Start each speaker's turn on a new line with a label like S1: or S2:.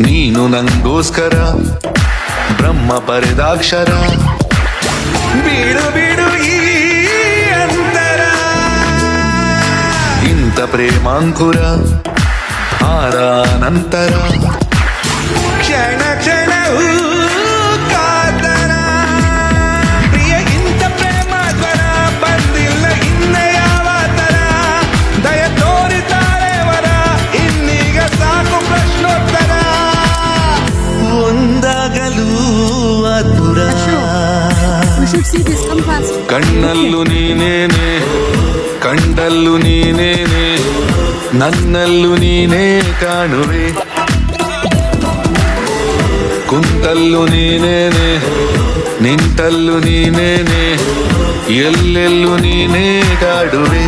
S1: ನೀನು ನಂಗೋಸ್ಕರ ಬ್ರಹ್ಮ ಬರೆದಾಕ್ಷರ ಬೀಡು ಬೀಡು ಈ ಅಂತರ ಇಂಥ ಪ್ರೇಮಾಂಕುರ ಆರ ನಂತರ ಕ್ಷಣ ಕ್ಷಣವೂ ಕಾತರ ಪ್ರಿಯ ಇಂಥ ಪ್ರೇಮ ಜ್ವರ ಬಂದಿಲ್ಲ ಇನ್ನೇ ಯಾವ ತರ ದಯ ತೋರಿತಾರೆ ವರ ಇನ್ನೀಗ ಸಾಕು ಪ್ರಶ್ನೋತ್ತರ ಒಂದಾಗಲು ಆತುರ
S2: We should see this. Come fast.
S1: ಕಣ್ಣಲ್ಲೂ ನೀನೇನೆ ಕಂಡಲ್ಲೂ ನೀನೇನೆ ನನ್ನಲ್ಲೂ ನೀನೇ ಕಾಣುವೆ ಕುಂತಲ್ಲೂ ನೀನೇನೆ ನಿಂತಲ್ಲೂ ನೀನೇನೆ ಎಲ್ಲೆಲ್ಲೂ ನೀನೇ ಕಾಡುವೆ